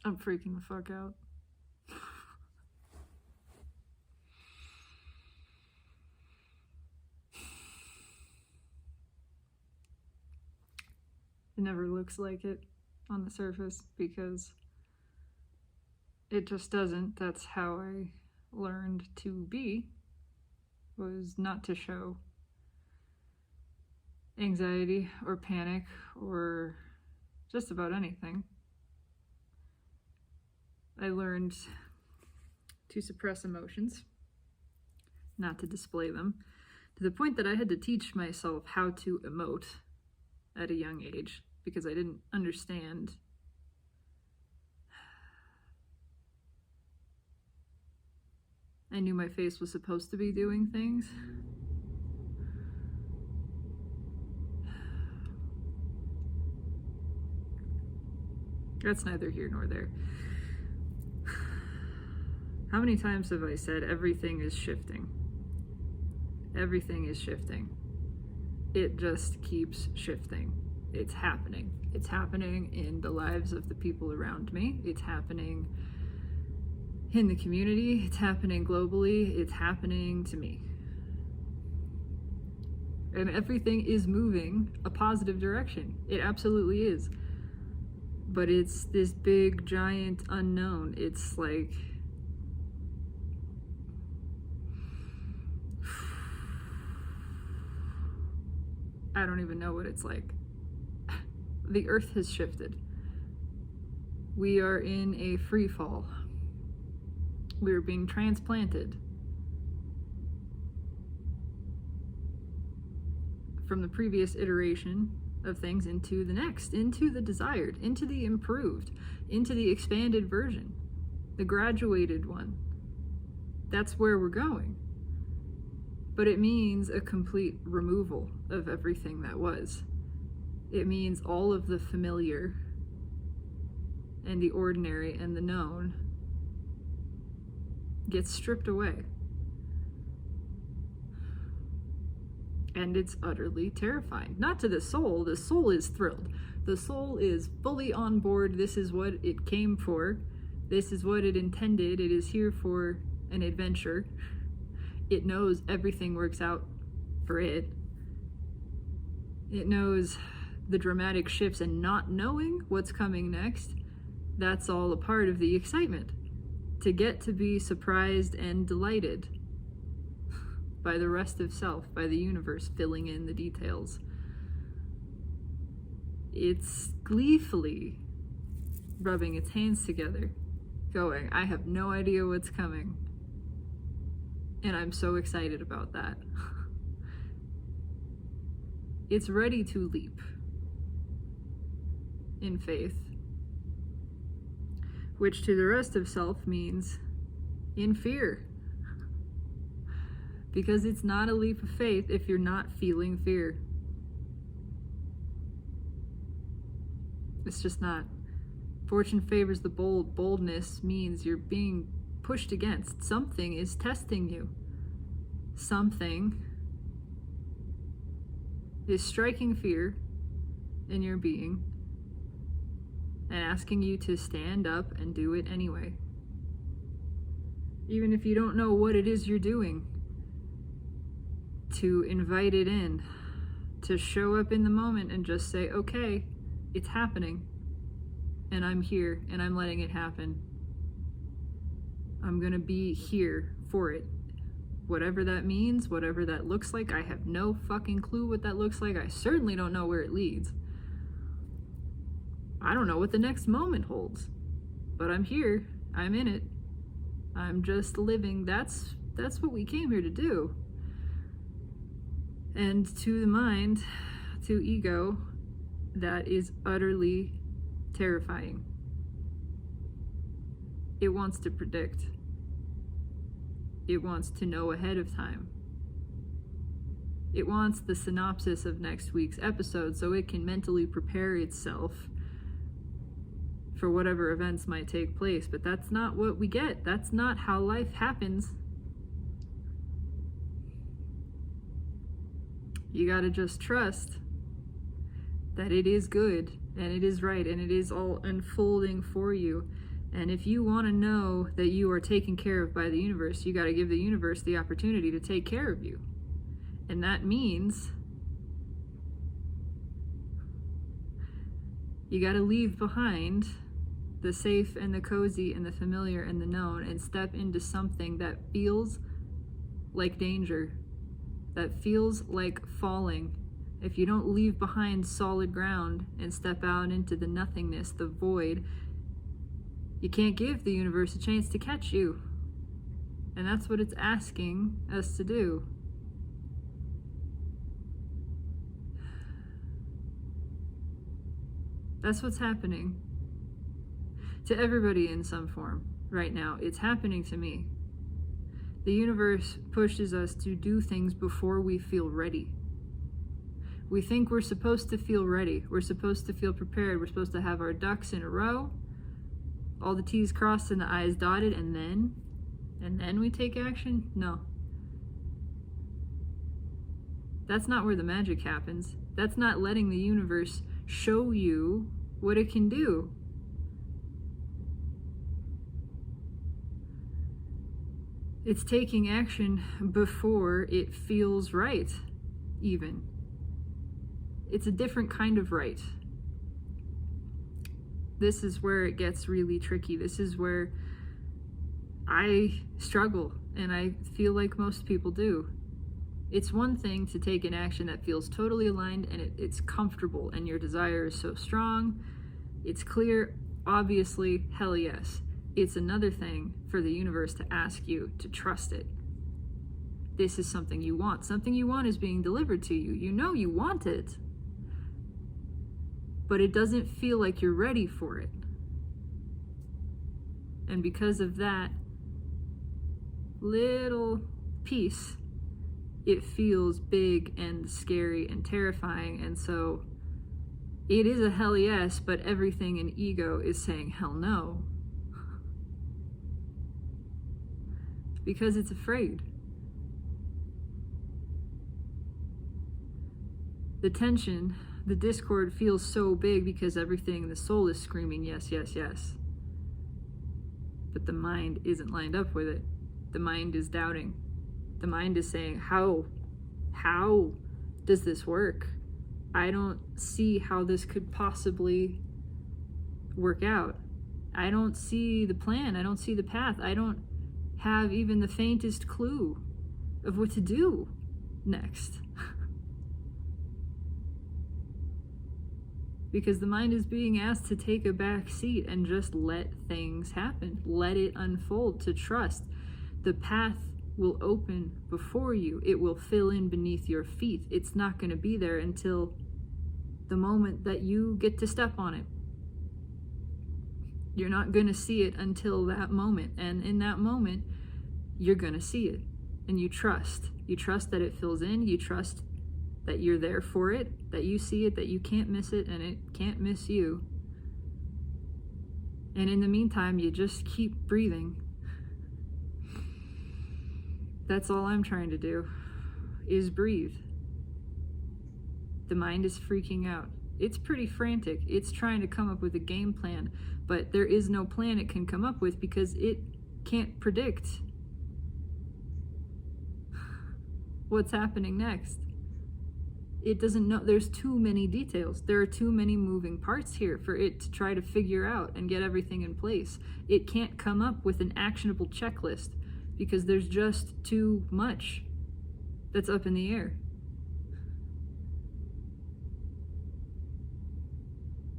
I'm freaking the fuck out. It never looks like it on the surface because it just doesn't. That's how I learned to be, was not to show anxiety or panic or just about anything. I learned to suppress emotions, not to display them, to the point that I had to teach myself how to emote at a young age because I didn't understand I knew my face was supposed to be doing things. That's neither here nor there. How many times have I said everything is shifting? Everything is shifting. It just keeps shifting. It's happening. It's happening in the lives of the people around me. It's happening in the community. It's happening globally. It's happening to me. And everything is moving a positive direction. It absolutely is. But it's this big, giant unknown. It's like... I don't even know what it's like. The earth has shifted. We are in a free fall. We are being transplanted from the previous iteration of things into the next, into the desired, into the improved, into the expanded version, the graduated one. That's where we're going. But it means a complete removal of everything that was. It means all of the familiar and the ordinary and the known gets stripped away. And it's utterly terrifying. Not to the soul. The soul is thrilled. The soul is fully on board. This is what it came for. This is what it intended. It is here for an adventure. It knows everything works out for it. It knows the dramatic shifts, and not knowing what's coming next, that's all a part of the excitement. To get to be surprised and delighted by the rest of self, by the universe filling in the details. It's gleefully rubbing its hands together, going, I have no idea what's coming. And I'm so excited about that. It's ready to leap in faith, which to the rest of self means in fear. Because it's not a leap of faith if you're not feeling fear. It's just not. Fortune favors the bold. Boldness means you're being pushed against. Something is testing you. Something is striking fear in your being and asking you to stand up and do it anyway. Even if you don't know what it is you're doing, to invite it in, to show up in the moment and just say, okay, it's happening, and I'm here, and I'm letting it happen. I'm gonna be here for it. Whatever that means, whatever that looks like, I have no fucking clue what that looks like. I certainly don't know where it leads. I don't know what the next moment holds, but I'm here, I'm in it, I'm just living. That's what we came here to do. And to the mind, to ego, that is utterly terrifying. It wants to predict. It wants to know ahead of time. It wants the synopsis of next week's episode so it can mentally prepare itself for whatever events might take place. But that's not what we get. That's not how life happens. You gotta just trust that it is good and it is right and it is all unfolding for you. And if you want to know that you are taken care of by the universe, you got to give the universe the opportunity to take care of you. And that means you got to leave behind the safe and the cozy and the familiar and the known and step into something that feels like danger, that feels like falling. If you don't leave behind solid ground and step out into the nothingness, the void, you can't give the universe a chance to catch you. And that's what it's asking us to do. That's what's happening to everybody in some form right now. It's happening to me. The universe pushes us to do things before we feel ready. We think we're supposed to feel ready. We're supposed to feel prepared. We're supposed to have our ducks in a row, all the T's crossed and the I's dotted, and then we take action? No. That's not where the magic happens. That's not letting the universe show you what it can do. It's taking action before it feels right, even. It's a different kind of right. This is where it gets really tricky. This is where I struggle, and I feel like most people do. It's one thing to take an action that feels totally aligned and it's comfortable and your desire is so strong, it's clear, obviously, hell yes. It's another thing for the universe to ask you to trust it. This is something you want. Something you want is being delivered to you. You know you want it, but it doesn't feel like you're ready for it. And because of that little piece, it feels big and scary and terrifying. And so it is a hell yes, but everything in ego is saying hell no. Because it's afraid. The tension, the discord feels so big because everything, the soul is screaming yes, yes, yes. But the mind isn't lined up with it. The mind is doubting. The mind is saying, how does this work? I don't see how this could possibly work out. I don't see the plan. I don't see the path. I don't have even the faintest clue of what to do next. Because the mind is being asked to take a back seat and just let things happen. Let it unfold, to trust. The path will open before you. It will fill in beneath your feet. It's not going to be there until the moment that you get to step on it. You're not going to see it until that moment. And in that moment, you're going to see it. And you trust. You trust that it fills in. You trust that you're there for it, that you see it, that you can't miss it, and it can't miss you. And in the meantime, you just keep breathing. That's all I'm trying to do, is breathe. The mind is freaking out. It's pretty frantic. It's trying to come up with a game plan, but there is no plan it can come up with because it can't predict what's happening next. It doesn't know. There's too many details. There are too many moving parts here for it to try to figure out and get everything in place. It can't come up with an actionable checklist because there's just too much that's up in the air.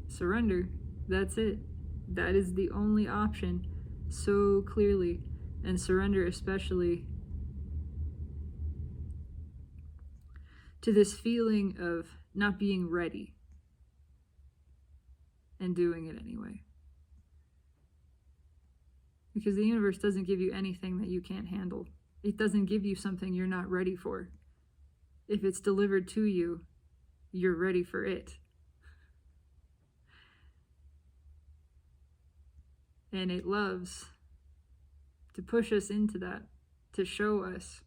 Surrender. That's it. That is the only option, so clearly. And surrender especially to this feeling of not being ready and doing it anyway. Because the universe doesn't give you anything that you can't handle. It doesn't give you something you're not ready for. If it's delivered to you, you're ready for it. And it loves to push us into that, to show us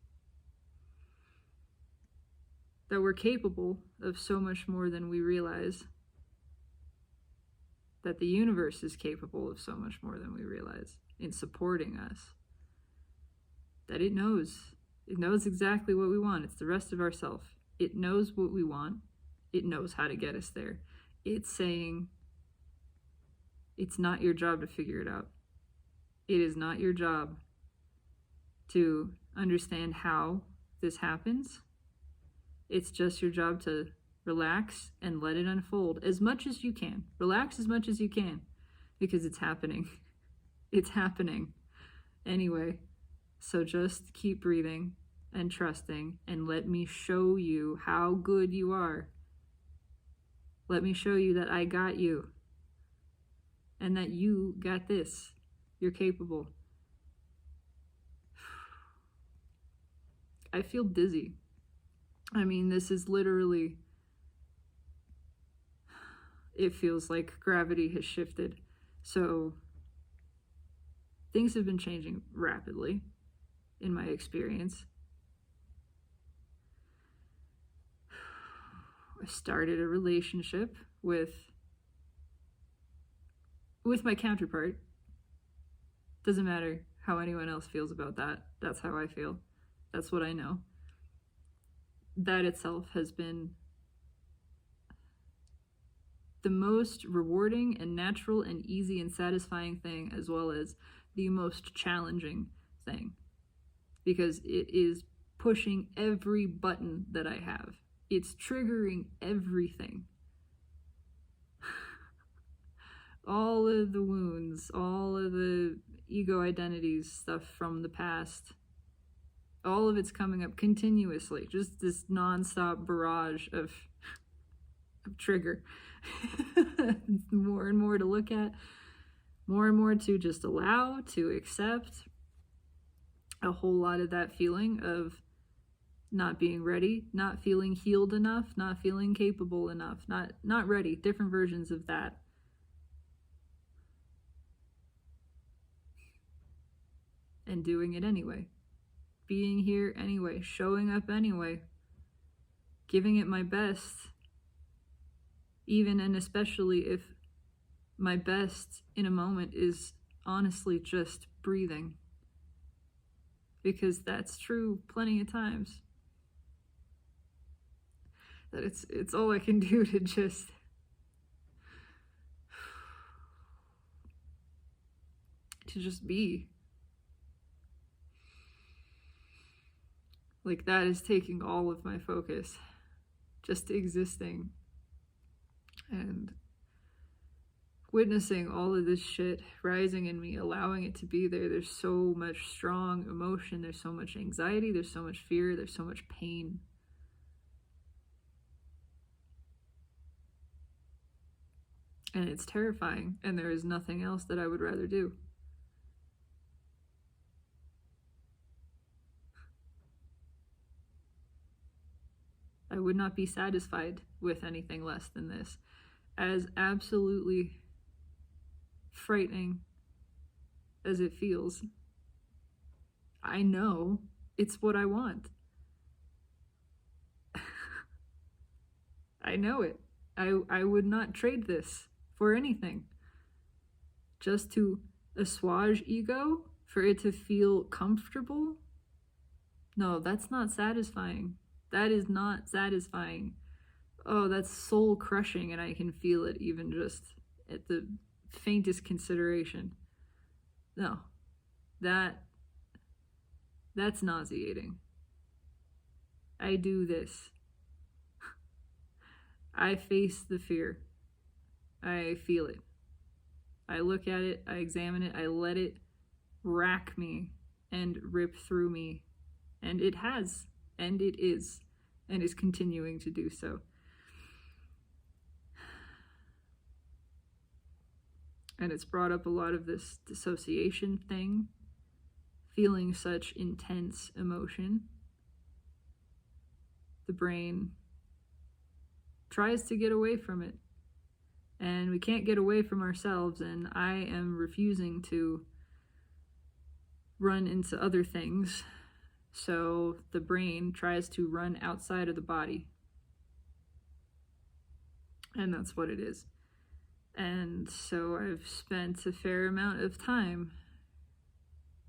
that we're capable of so much more than we realize. that the universe is capable of so much more than we realize in supporting us, that it knows exactly what we want. It's the rest of ourself. It knows what we want. It knows how to get us there. It's saying, it's not your job to figure it out. It is not your job to understand how this happens. It's just your job to relax and let it unfold as much as you can. Relax as much as you can, because it's happening. It's happening anyway. So just keep breathing and trusting, and let me show you how good you are. Let me show you that I got you, and that you got this. You're capable. I feel dizzy. I mean, this is literally, it feels like gravity has shifted. So things have been changing rapidly in my experience. I started a relationship with my counterpart. Doesn't matter how anyone else feels about that. That's how I feel. That's what I know. That itself has been the most rewarding and natural and easy and satisfying thing, as well as the most challenging thing, because it is pushing every button that I have. It's triggering everything. All of the wounds, all of the ego identities, stuff from the past, all of it's coming up continuously. Just this nonstop barrage of trigger. More and more to look at, more and more to just allow, to accept. A whole lot of that feeling of not being ready, not feeling healed enough, not feeling capable enough, not ready, different versions of that. And doing it anyway. Being here anyway, showing up anyway, giving it my best, even and especially if my best in a moment is honestly just breathing. Because that's true plenty of times. That it's all I can do to just be. Like, that is taking all of my focus, just existing and witnessing all of this shit rising in me, allowing it to be there. There's so much strong emotion, there's so much anxiety, there's so much fear, there's so much pain. And it's terrifying, and there is nothing else that I would rather do. I would not be satisfied with anything less than this. As absolutely frightening as it feels, I know it's what I want. I know it. I would not trade this for anything. Just to assuage ego, for it to feel comfortable? No, that's not satisfying. That is not satisfying. Oh, that's soul crushing, and I can feel it even just at the faintest consideration. No, that's nauseating. I do this. I face the fear. I feel it. I look at it, I examine it, I let it rack me and rip through me. And it has, and it is continuing to do so. And it's brought up a lot of this dissociation thing, feeling such intense emotion. The brain tries to get away from it, and we can't get away from ourselves, and I am refusing to run into other things. So the brain tries to run outside of the body, and that's what it is. And so I've spent a fair amount of time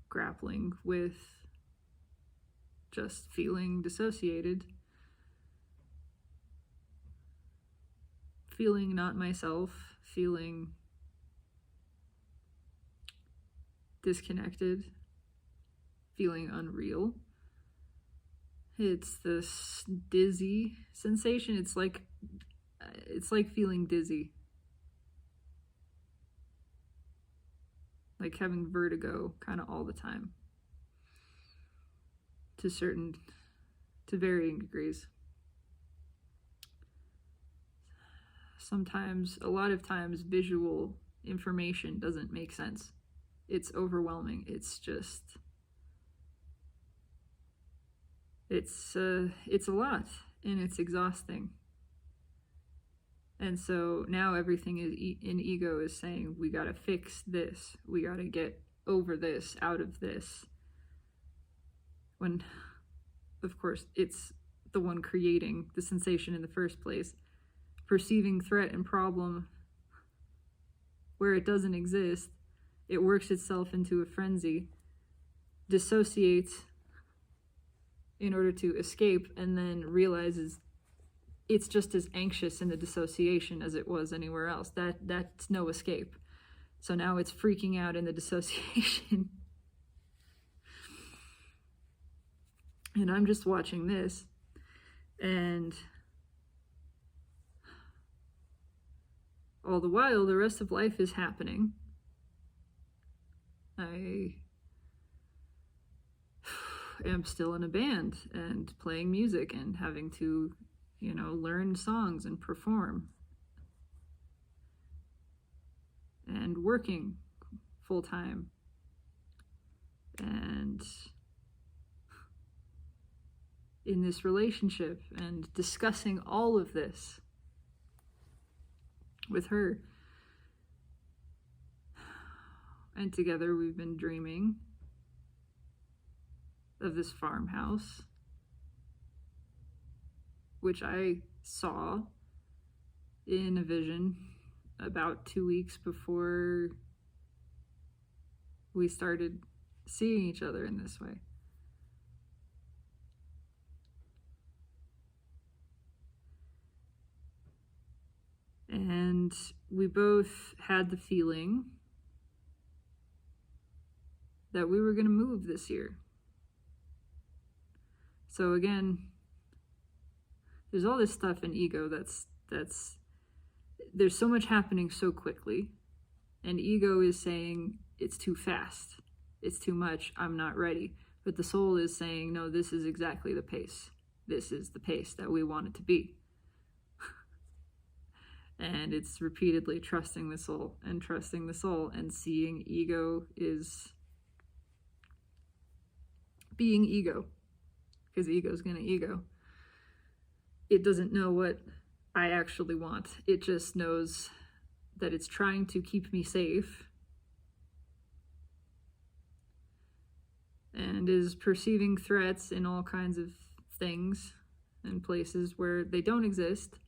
grappling with just feeling dissociated, feeling not myself, feeling disconnected, feeling unreal. It's this dizzy sensation. It's like feeling dizzy, like having vertigo kind of all the time, to varying degrees. Sometimes, a lot of times, visual information doesn't make sense. It's overwhelming. It's a lot, and it's exhausting. And so now everything in ego is saying, we gotta fix this. We gotta get over this, out of this. When, of course, it's the one creating the sensation in the first place. Perceiving threat and problem where it doesn't exist, it works itself into a frenzy, dissociates in order to escape, and then realizes it's just as anxious in the dissociation as it was anywhere else. That's no escape. So now it's freaking out in the dissociation. And I'm just watching this, and all the while, the rest of life is happening. I am still in a band and playing music and having to, learn songs and perform. And working full time. And in this relationship and discussing all of this with her. And together we've been dreaming of this farmhouse, which I saw in a vision about 2 weeks before we started seeing each other in this way. And we both had the feeling that we were going to move this year. So again, there's all this stuff in ego that's there's so much happening so quickly, and ego is saying it's too fast, it's too much, I'm not ready. But the soul is saying, no, this is exactly the pace. This is the pace that we want it to be. And it's repeatedly trusting the soul and seeing ego is being ego, because ego's gonna ego. It doesn't know what I actually want. It just knows that it's trying to keep me safe and is perceiving threats in all kinds of things and places where they don't exist,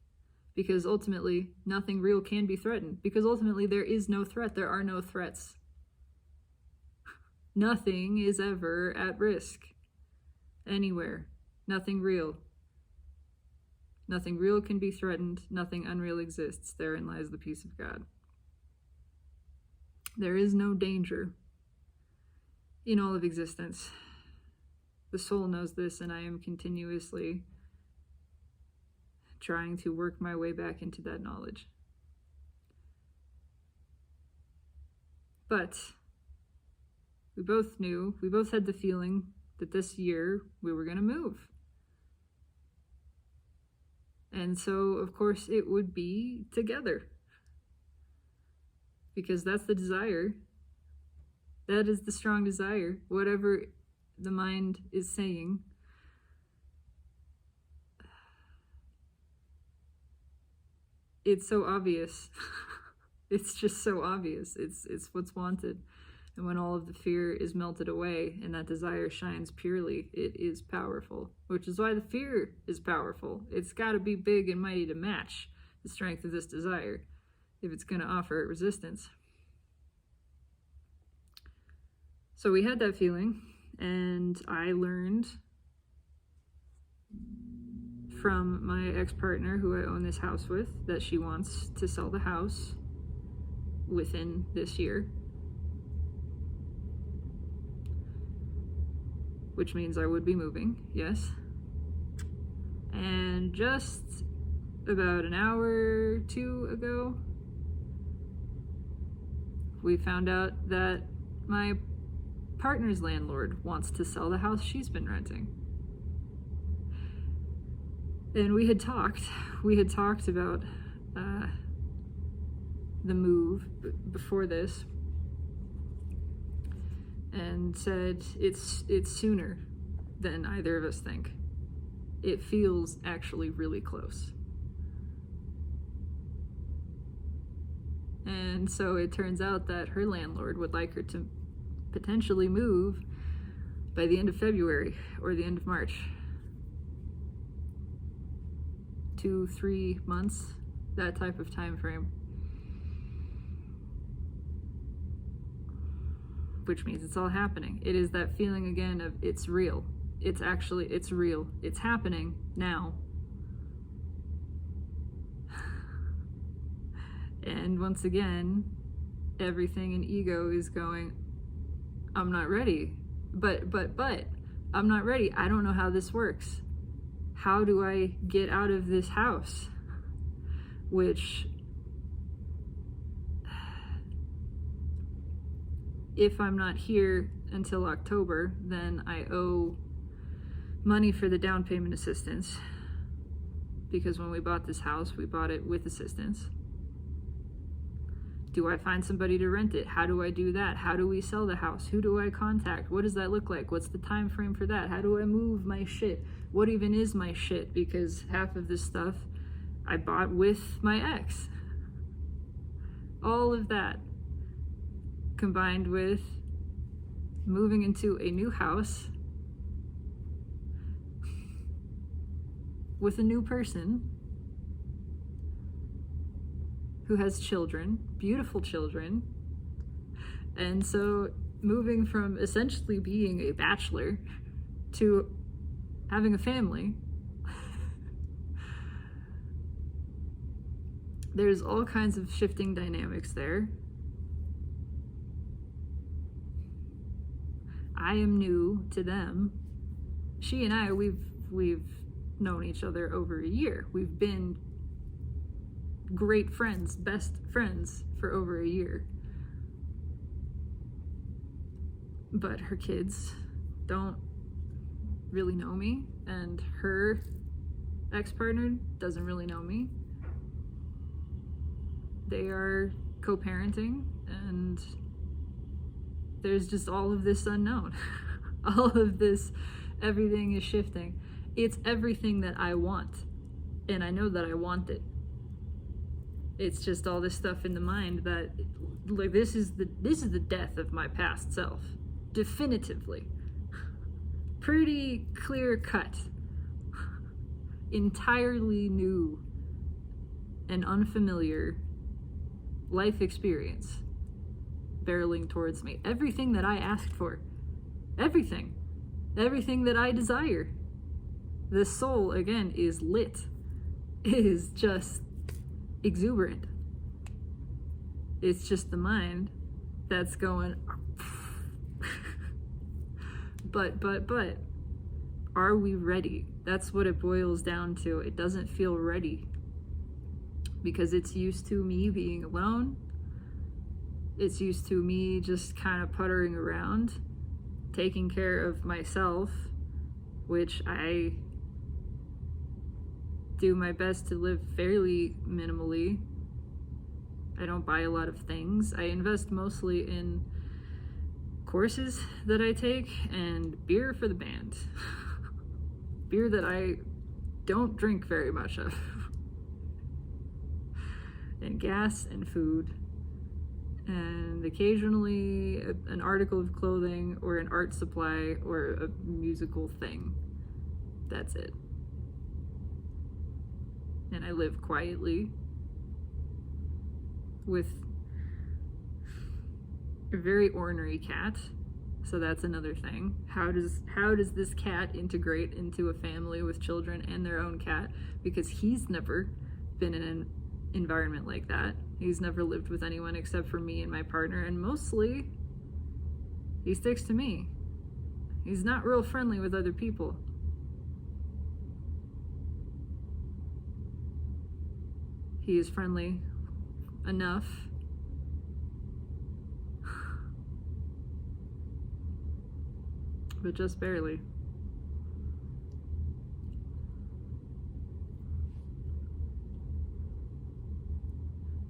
because ultimately nothing real can be threatened, because ultimately there is no threat. There are no threats. Nothing is ever at risk anywhere. Nothing real. Nothing real can be threatened. Nothing unreal exists. Therein lies the peace of God. There is no danger in all of existence. The soul knows this, and I am continuously trying to work my way back into that knowledge. But we both had the feeling that this year we were going to move. And so, of course, it would be together. Because that's the desire. That is the strong desire. Whatever the mind is saying. It's so obvious. It's just so obvious. It's what's wanted. And when all of the fear is melted away and that desire shines purely, it is powerful. Which is why the fear is powerful. It's got to be big and mighty to match the strength of this desire. if it's going to offer it resistance. So we had that feeling, and I learned from my ex-partner, who I own this house with, that she wants to sell the house within this year, which means I would be moving, yes. And just about an hour or two ago, we found out that my partner's landlord wants to sell the house she's been renting. And we had talked about the move before this, and said it's sooner than either of us think. It feels actually really close. And so it turns out that her landlord would like her to potentially move by the end of February or the end of March. 2-3 months, that type of time frame. Which means it's all happening. It is that feeling again of it's real. It's real. It's happening now. And once again, everything in ego is going, I'm not ready. But, I'm not ready. I don't know how this works. How do I get out of this house? Which, if I'm not here until October, then I owe money for the down payment assistance. Because when we bought this house, we bought it with assistance. Do I find somebody to rent it? How do I do that? How do we sell the house? Who do I contact? What does that look like? What's the time frame for that? How do I move my shit? What even is my shit? Because half of this stuff I bought with my ex. All of that combined with moving into a new house with a new person who has children, beautiful children. And so moving from essentially being a bachelor to having a family, there's all kinds of shifting dynamics there. I am new to them. She and I, we've known each other over a year. We've been great friends, best friends for over a year. But her kids don't really know me, and her ex-partner doesn't really know me. They are co-parenting, and there's just all of this unknown. All of this, everything is shifting. It's everything that I want, and I know that I want it. It's just all this stuff in the mind that, like, this is the death of my past self, definitively. Pretty clear cut, entirely new and unfamiliar life experience barreling towards me. Everything that I asked for, everything that I desire. The soul, again, is lit. It is just exuberant. It's just the mind that's going, but, are we ready? That's what it boils down to. It doesn't feel ready because it's used to me being alone. It's used to me just kind of puttering around, taking care of myself, which I do my best to live fairly minimally. I don't buy a lot of things. I invest mostly in courses that I take and beer for the band. Beer that I don't drink very much of. And gas and food. And occasionally an article of clothing or an art supply or a musical thing. That's it. And I live quietly. with a very ornery cat. So that's another thing. How does this cat integrate into a family with children and their own cat? Because he's never been in an environment like that. He's never lived with anyone except for me and my partner, and mostly he sticks to me. He's not real friendly with other people. He is friendly enough but just barely.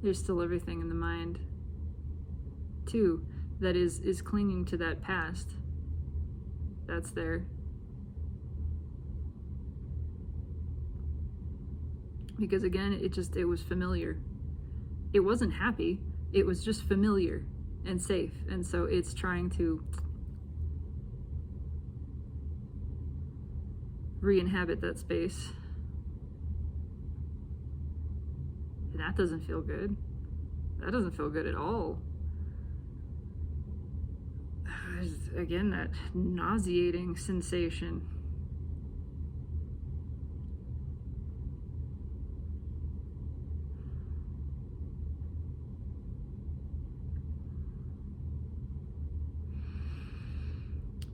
There's still everything in the mind, too, that is clinging to that past. That's there. Because again, it was familiar. It wasn't happy, it was just familiar and safe. And so it's trying to re-inhabit that space. And that doesn't feel good. That doesn't feel good at all. Again, that nauseating sensation.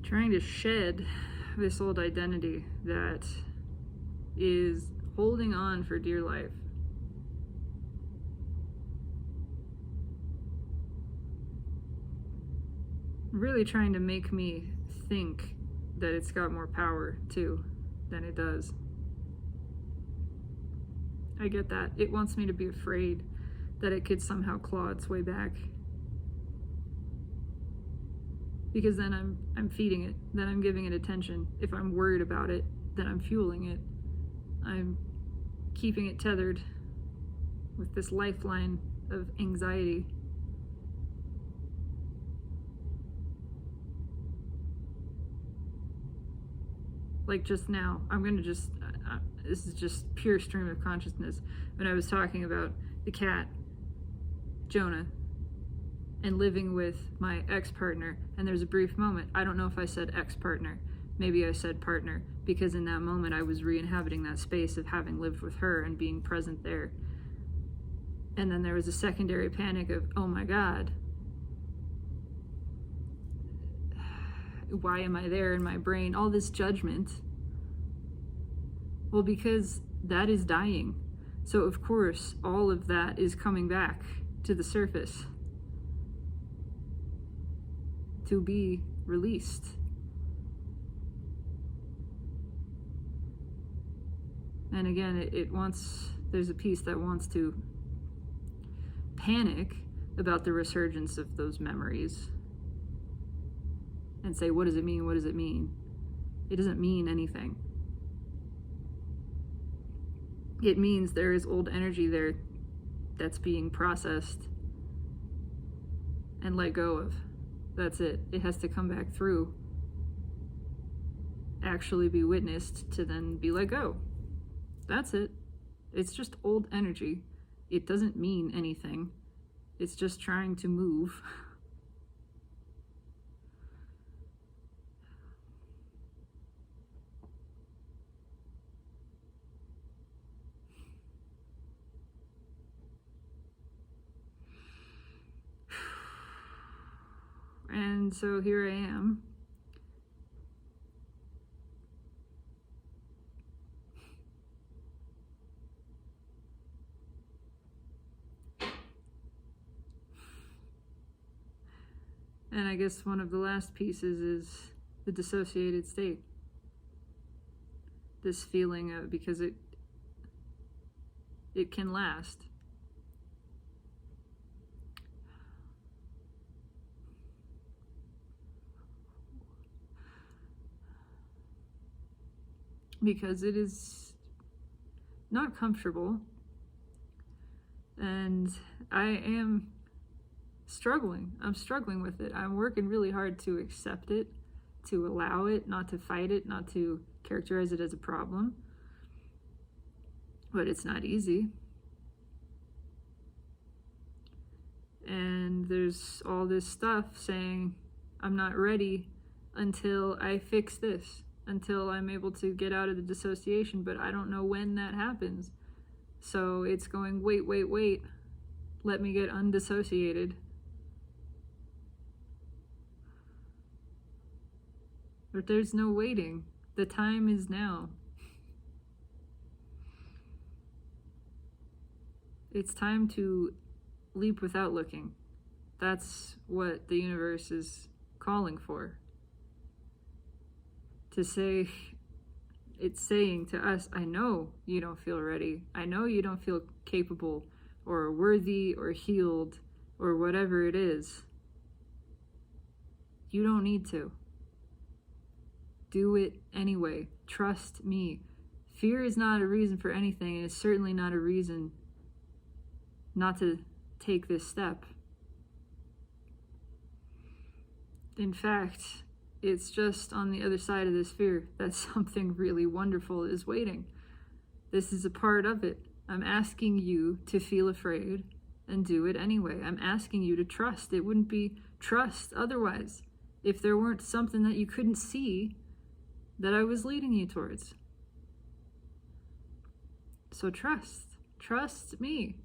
Trying to shed this old identity that is holding on for dear life. Really trying to make me think that it's got more power too than it does. I get that. It wants me to be afraid that it could somehow claw its way back. Because then I'm feeding it, then I'm giving it attention. If I'm worried about it, then I'm fueling it. I'm keeping it tethered with this lifeline of anxiety. Like just now, this is just pure stream of consciousness. When I was talking about the cat, Jonah, and living with my ex-partner, and there's a brief moment, I don't know if I said ex-partner, maybe I said partner, because in that moment I was re-inhabiting that space of having lived with her and being present there. And then there was a secondary panic of, oh my God, why am I there in my brain? All this judgment. Well, because that is dying. So of course, all of that is coming back to the surface to be released. And again, there's a piece that wants to panic about the resurgence of those memories and say, what does it mean? What does it mean? It doesn't mean anything. It means there is old energy there that's being processed and let go of. That's it. It has to come back through, actually be witnessed, to then be let go. That's it. It's just old energy. It doesn't mean anything. It's just trying to move. And so here I am. And I guess one of the last pieces is the dissociated state. This feeling of, because it can last. Because it is not comfortable, and I am struggling. I'm struggling with it. I'm working really hard to accept it, to allow it, not to fight it, not to characterize it as a problem. But it's not easy. there's all this stuff saying I'm not ready until I fix this, until I'm able to get out of the dissociation, but I don't know when that happens. So it's going, wait, let me get undissociated. But there's no waiting. The time is now. It's time to leap without looking. That's what the universe is calling for. To say, it's saying to us, I know you don't feel ready. I know you don't feel capable or worthy or healed or whatever it is. You don't need to. Do it anyway. Trust me. Fear is not a reason for anything, and it's certainly not a reason not to take this step. In fact, it's just on the other side of this fear that something really wonderful is waiting. This is a part of it. I'm asking you to feel afraid and do it anyway. I'm asking you to trust. It wouldn't be trust otherwise if there weren't something that you couldn't see that I was leading you towards. So trust me.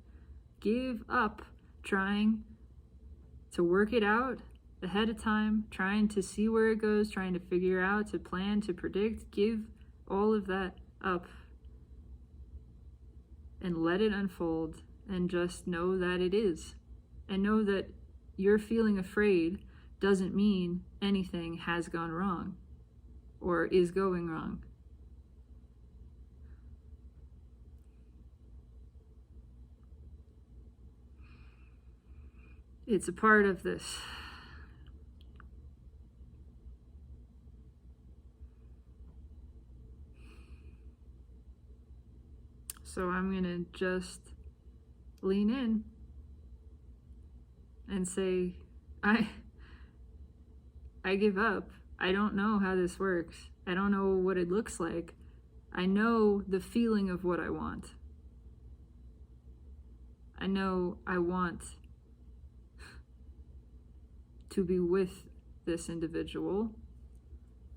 Give up trying to work it out ahead of time, trying to see where it goes, trying to figure out, to plan, to predict. Give all of that up and let it unfold, and just know that it is. And know that you're feeling afraid doesn't mean anything has gone wrong or is going wrong. It's a part of this. So I'm going to just lean in and say, I give up. I don't know how this works. I don't know what it looks like. I know the feeling of what I want. I know I want to be with this individual,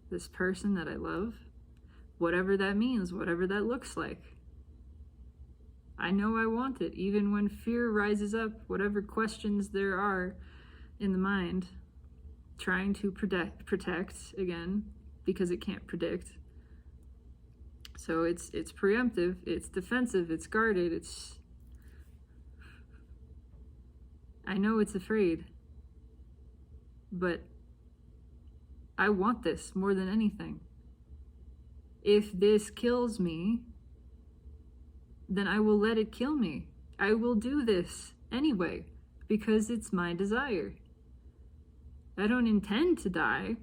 this person that I love, whatever that means, whatever that looks like. I know I want it, even when fear rises up, whatever questions there are in the mind, trying to protect again, because it can't predict. So it's preemptive, it's defensive, it's guarded, I know it's afraid, but I want this more than anything. If this kills me, then I will let it kill me. I will do this anyway, because it's my desire. I don't intend to die.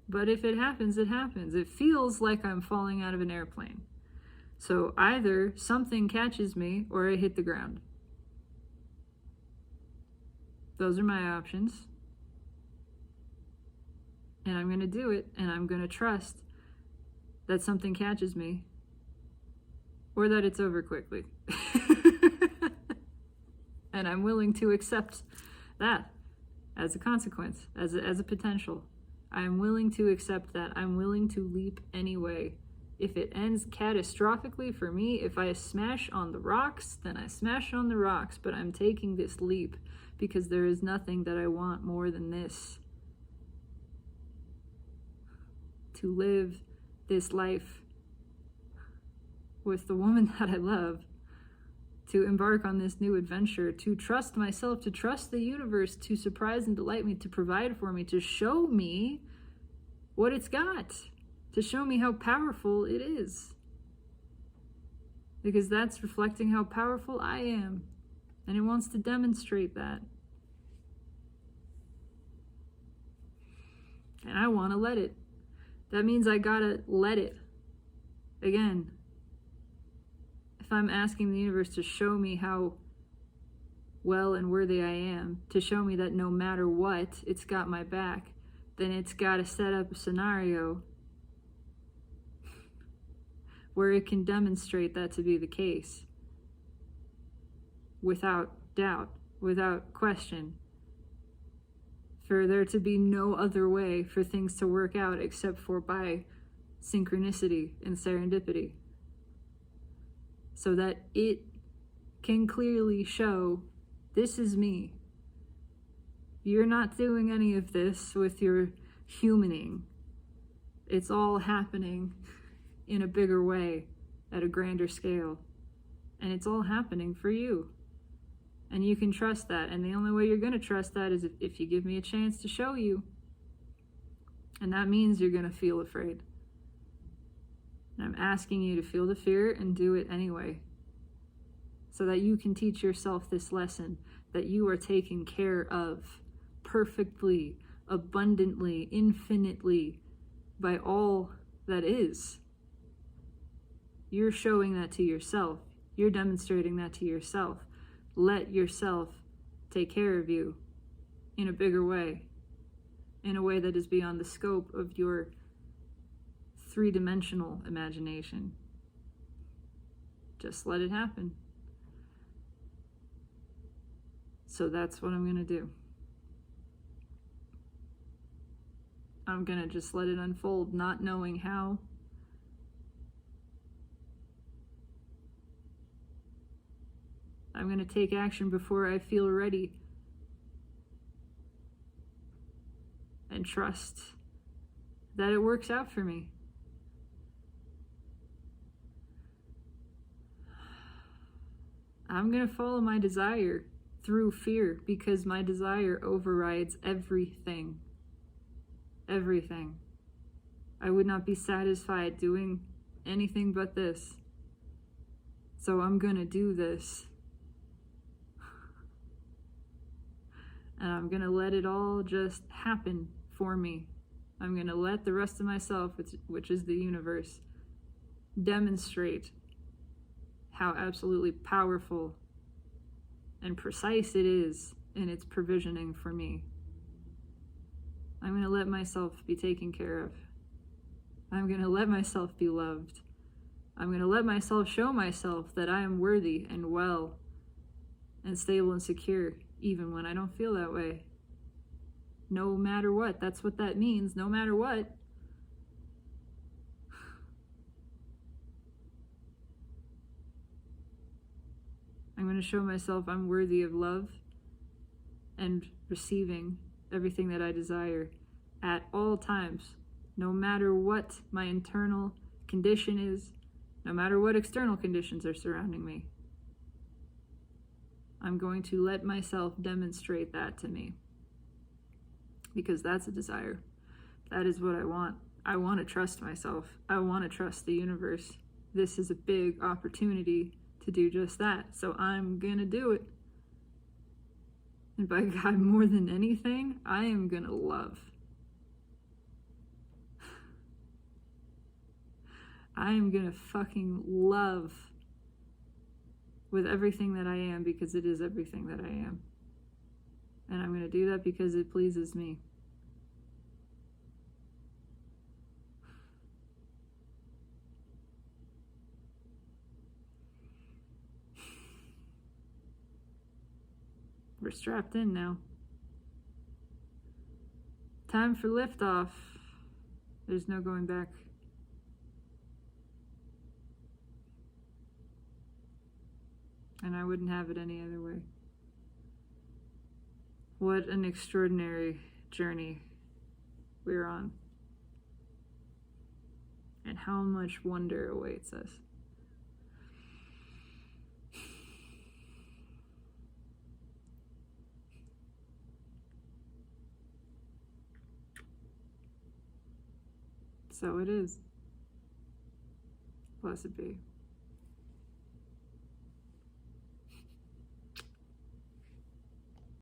But if it happens, it happens. It feels like I'm falling out of an airplane. So either something catches me or I hit the ground. Those are my options. And I'm going to do it, and I'm going to trust that something catches me or that it's over quickly. And I'm willing to accept that as a consequence, as a potential. I'm willing to accept that. I'm willing to leap anyway. If it ends catastrophically for me, if I smash on the rocks, then I smash on the rocks, but I'm taking this leap because there is nothing that I want more than this. To live this life with the woman that I love, to embark on this new adventure, to trust myself, to trust the universe, to surprise and delight me, to provide for me, to show me what it's got, to show me how powerful it is. Because that's reflecting how powerful I am, and it wants to demonstrate that. And I want to let it. That means I gotta let it. Again, if I'm asking the universe to show me how well and worthy I am, to show me that no matter what, it's got my back, then it's gotta set up a scenario where it can demonstrate that to be the case without doubt, without question, for there to be no other way for things to work out except for by synchronicity and serendipity, so that it can clearly show, this is me. You're not doing any of this with your humaning. It's all happening in a bigger way, at a grander scale. And it's all happening for you. And you can trust that. And the only way you're going to trust that is if you give me a chance to show you. And that means you're going to feel afraid. And I'm asking you to feel the fear and do it anyway, so that you can teach yourself this lesson, that you are taken care of perfectly, abundantly, infinitely by all that is. You're showing that to yourself. You're demonstrating that to yourself. Let yourself take care of you in a bigger way, in a way that is beyond the scope of your three-dimensional imagination. Just let it happen. So that's what I'm going to do. I'm going to just let it unfold, not knowing how. I'm going to take action before I feel ready. And trust that it works out for me. I'm going to follow my desire through fear, because my desire overrides everything. Everything. I would not be satisfied doing anything but this. So I'm going to do this. And I'm going to let it all just happen for me. I'm going to let the rest of myself, which is the universe, demonstrate how absolutely powerful and precise it is in its provisioning for me. I'm going to let myself be taken care of. I'm going to let myself be loved. I'm going to let myself show myself that I am worthy and well and stable and secure, even when I don't feel that way. No matter what. That's what that means. No matter what. I'm going to show myself I'm worthy of love and receiving everything that I desire at all times, no matter what my internal condition is, no matter what external conditions are surrounding me. I'm going to let myself demonstrate that to me, because that's a desire. That is what I want. I want to trust myself. I want to trust the universe. This is a big opportunity to do just that. So I'm going to do it. And by God, more than anything, I am going to love. I am going to fucking love with everything that I am, because it is everything that I am. And I'm going to do that because it pleases me. We're strapped in now. Time for liftoff. There's no going back. And I wouldn't have it any other way. What an extraordinary journey we're on. And how much wonder awaits us. So it is. Blessed be.